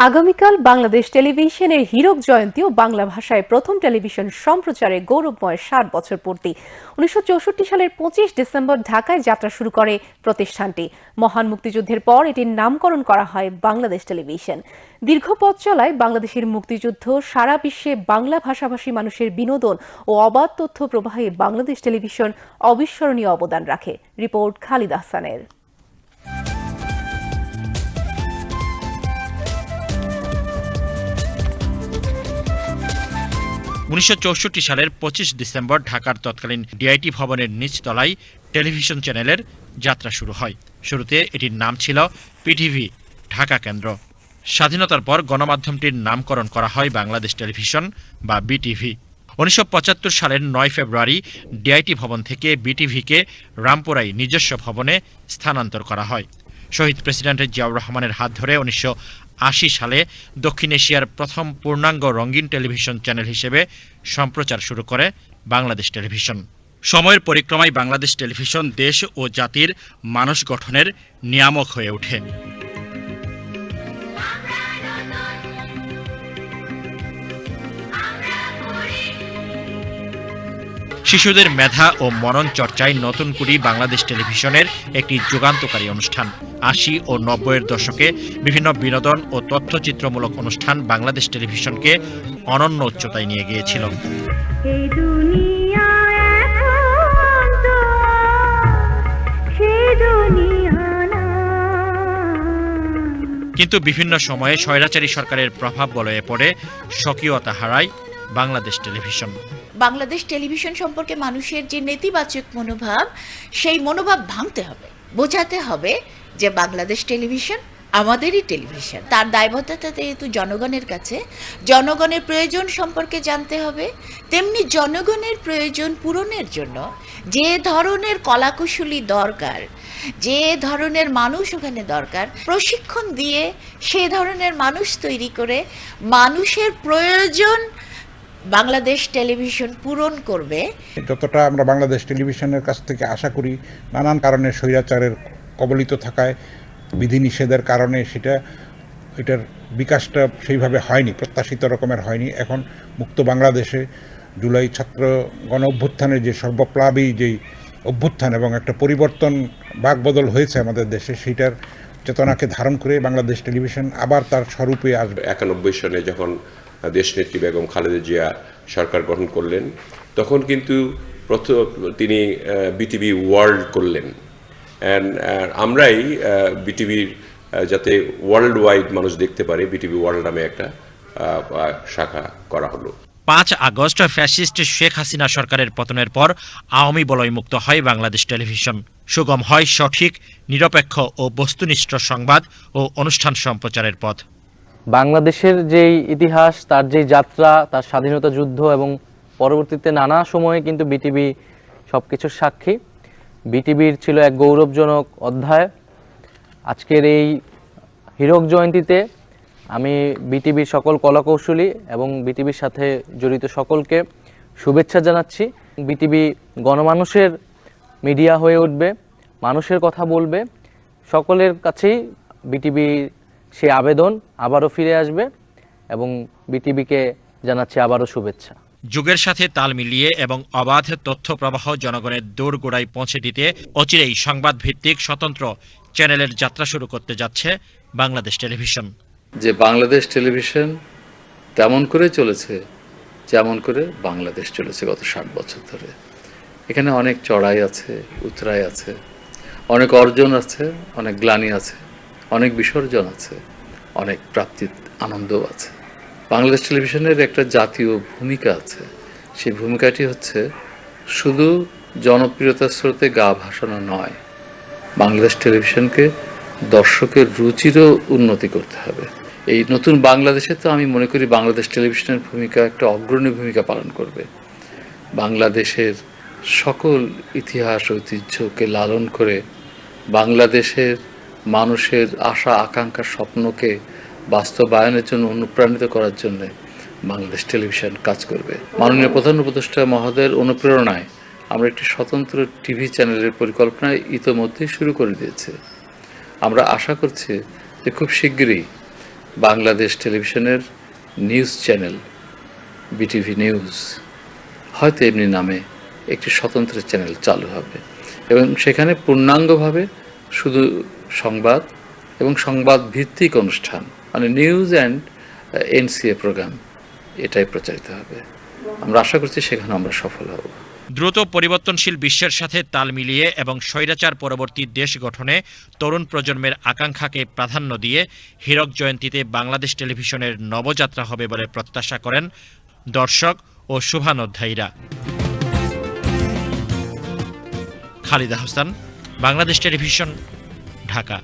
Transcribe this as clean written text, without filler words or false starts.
আগামীকাল বাংলাদেশ টেলিভিশনের হীরক জয়ন্তী ও বাংলা ভাষায় প্রথম টেলিভিশন সম্প্রচারে গৌরবময় ৬০ বছর পূর্তি। ১৯৬৪ সালের ২৫ ডিসেম্বর ঢাকায় যাত্রা শুরু করে প্রতিষ্ঠানটি। মহান মুক্তিযুদ্ধের পর এটির নামকরণ করা হয় বাংলাদেশ টেলিভিশন। দীর্ঘ পথ চলায় বাংলাদেশের মুক্তিযুদ্ধ সারা বিশ্বে বাংলা ভাষাভাষী মানুষের বিনোদন ও অবাধ তথ্য প্রবাহে বাংলাদেশ টেলিভিশন অবিস্মরণীয় অবদান রাখে। রিপোর্ট খালিদ আহসানের। ১৯৬৪ সালের ২৫ ডিসেম্বর ঢাকার তৎকালীন ডিআইটি ভবনের নিচতলায় টেলিভিশন চ্যানেলের যাত্রা শুরু হয়। শুরুতে এটির নাম ছিল পিটিভি ঢাকা কেন্দ্র। স্বাধীনতার পর গণমাধ্যমটির নামকরণ করা হয় বাংলাদেশ টেলিভিশন বা বিটিভি। ১৯৭৫ সালের ৯ ফেব্রুয়ারি ডিআইটি ভবন থেকে বিটিভিকে রামপুরায় নিজস্ব ভবনে স্থানান্তর করা হয়। শহীদ প্রেসিডেন্ট জিয়াউর রহমানের হাত ধরে ১৯৮০ সালে দক্ষিণ এশিয়ার প্রথম পূর্ণাঙ্গ রঙিন টেলিভিশন চ্যানেল হিসেবে সম্প্রচার শুরু করে বাংলাদেশ টেলিভিশন। সময়ের পরিক্রমায় বাংলাদেশ টেলিভিশন দেশ ও জাতির মানুষ গঠনের নিয়ামক হয়ে ওঠে। শিশুদের মেধা ও মনন চর্চায় নতুন কুড়ি বাংলাদেশ টেলিভিশনের একটি যুগান্তকারী অনুষ্ঠান। ৮০ ও ৯০-এর দশকে বিভিন্ন বিনোদন ও তথ্যচিত্রমূলক অনুষ্ঠান বাংলাদেশ টেলিভিশনকে অনন্য উচ্চতায় নিয়ে গিয়েছিল। কিন্তু বিভিন্ন সময়ে স্বৈরাচারী সরকারের প্রভাব বলয়ে পড়ে স্বকীয়তা হারায় বাংলাদেশ টেলিভিশন। বাংলাদেশ টেলিভিশন সম্পর্কে মানুষের যে নেতিবাচক মনোভাব, সেই মনোভাব ভাঙতে হবে, বোঝাতে হবে যে বাংলাদেশ টেলিভিশন আমাদেরই টেলিভিশন। তার দায়বদ্ধতা যেহেতু জনগণের কাছে, জনগণের প্রয়োজন সম্পর্কে জানতে হবে, তেমনি জনগণের প্রয়োজন পূরণের জন্য যে ধরনের কলাকুশলী দরকার, যে ধরনের মানুষ ওখানে দরকার, প্রশিক্ষণ দিয়ে সে ধরনের মানুষ তৈরি করে মানুষের প্রয়োজন বাংলাদেশ টেলিভিশন পূরণ করবে। যতটা আমরা বাংলাদেশ টেলিভিশনের কাছ থেকে আশা করি, নানান কারণে স্বৈরাচারের কবলিত থাকায়, বিধিনিষেধের কারণে এটার বিকাশটা সেইভাবে হয়নি, প্রত্যাশিত রকমের হয়নি। এখন মুক্ত বাংলাদেশে জুলাই ছাত্র গণ অভ্যুত্থানের যে সর্বপ্লাবী যেই অভ্যুত্থান এবং একটা পরিবর্তন বাকবদল হয়েছে আমাদের দেশে, সেইটার চেতনাকে ধারণ করে বাংলাদেশ টেলিভিশন আবার তার স্বরূপে আসবে। ৯১ সালে যখন দেশনেত্রী বেগম খালেদা জিয়া সরকার গঠন করলেন, তখন কিন্তু তিনি বিটিভি ওয়ার্ল্ড করলেন। আমরাই বিটিভির যাতে ওয়ার্ল্ড ওয়াইড মানুষ দেখতে পারে, বিটিভি ওয়ার্ল্ড নামে একটা শাখা করা হলো। ৫ আগস্ট ফ্যাসিস্ট শেখ হাসিনা সরকারের পতনের পর আওয়ামী বলয়মুক্ত হয় বাংলাদেশ টেলিভিশন। সুগম হয় সঠিক, নিরপেক্ষ ও বস্তুনিষ্ঠ সংবাদ ও অনুষ্ঠান সম্প্রচারের পথ। বাংলাদেশের যেই ইতিহাস, তার যেই যাত্রা, তার স্বাধীনতা যুদ্ধ এবং পরবর্তীতে নানা সময়ে কিন্তু বিটিভি সবকিছুর সাক্ষী। বিটিভির ছিল এক গৌরবজনক অধ্যায়। আজকের এই হীরক জয়ন্তীতে আমি বিটিভির সকল কলাকৌশলী এবং বিটিভির সাথে জড়িত সকলকে শুভেচ্ছা জানাচ্ছি। বিটিভি গণমানুষের মিডিয়া হয়ে উঠবে, মানুষের কথা বলবে। সকলের কাছেই বিটিভি সেই আবেদন আবারও ফিরে আসবে এবং বিটিভিকে জানাচ্ছি আবারও শুভেচ্ছা। যুগের সাথে তাল মিলিয়ে এবং অবাধ তথ্য প্রবাহ জনগণের দোরগোড়ায় পৌঁছে দিতে অচিরেই সংবাদ ভিত্তিক স্বতন্ত্র চ্যানেলের যাত্রা শুরু করতে যাচ্ছে বাংলাদেশ টেলিভিশন। যে বাংলাদেশ টেলিভিশন তেমন করে চলেছে যেমন করে বাংলাদেশ চলেছে গত ৬০ বছর ধরে। এখানে অনেক চড়াই আছে, উতরাই আছে, অনেক অর্জন আছে, অনেক গ্লানি আছে, অনেক বিসর্জন আছে, অনেক প্রাপ্তির আনন্দও আছে। বাংলাদেশ টেলিভিশনের একটা জাতীয় ভূমিকা আছে। সেই ভূমিকাটি হচ্ছে শুধু জনপ্রিয়তার স্রোতে গা ভাসানো নয়, বাংলাদেশ টেলিভিশনকে দর্শকের রুচিরও উন্নতি করতে হবে। এই নতুন বাংলাদেশে তো আমি মনে করি বাংলাদেশ টেলিভিশনের ভূমিকা একটা অগ্রণী ভূমিকা পালন করবে। বাংলাদেশের সকল ইতিহাস ঐতিহ্যকে লালন করে বাংলাদেশের মানুষের আশা আকাঙ্ক্ষা স্বপ্নকে বাস্তবায়নের জন্য অনুপ্রাণিত করার জন্য বাংলাদেশ টেলিভিশন কাজ করবে। মাননীয় প্রধান উপদেষ্টা মহোদয়ের অনুপ্রেরণায় আমরা একটি স্বতন্ত্র টিভি চ্যানেলের পরিকল্পনা ইতোমধ্যেই শুরু করে দিয়েছে। আমরা আশা করছি যে খুব শিগগিরই বাংলাদেশ টেলিভিশনের নিউজ চ্যানেল বিটিভি নিউজ হয়তো এমনি নামে একটি স্বতন্ত্র চ্যানেল চালু হবে এবং সেখানে পূর্ণাঙ্গভাবে শুধু সংবাদ এবং সংবাদ ভিত্তিক অনুষ্ঠান মানে নিউজ অ্যান্ড এনসিএ প্রোগ্রাম এটাই প্রচারিত হবে। আমরা আশা করছি সেখানে আমরা সফল হব। দ্রুত পরিবর্তনশীল বিশ্বের সাথে তাল মিলিয়ে এবং স্বৈরাচার পরবর্তী দেশ গঠনে তরুণ প্রজন্মের আকাঙ্ক্ষাকে প্রাধান্য দিয়ে হীরক জয়ন্তীতে বাংলাদেশ টেলিভিশনের নবযাত্রা হবে বলে প্রত্যাশা করেন দর্শক ও শুভানুধ্যায়ীরা। খালিদা হোসেন, বাংলাদেশ টেলিভিশন, ঢাকা।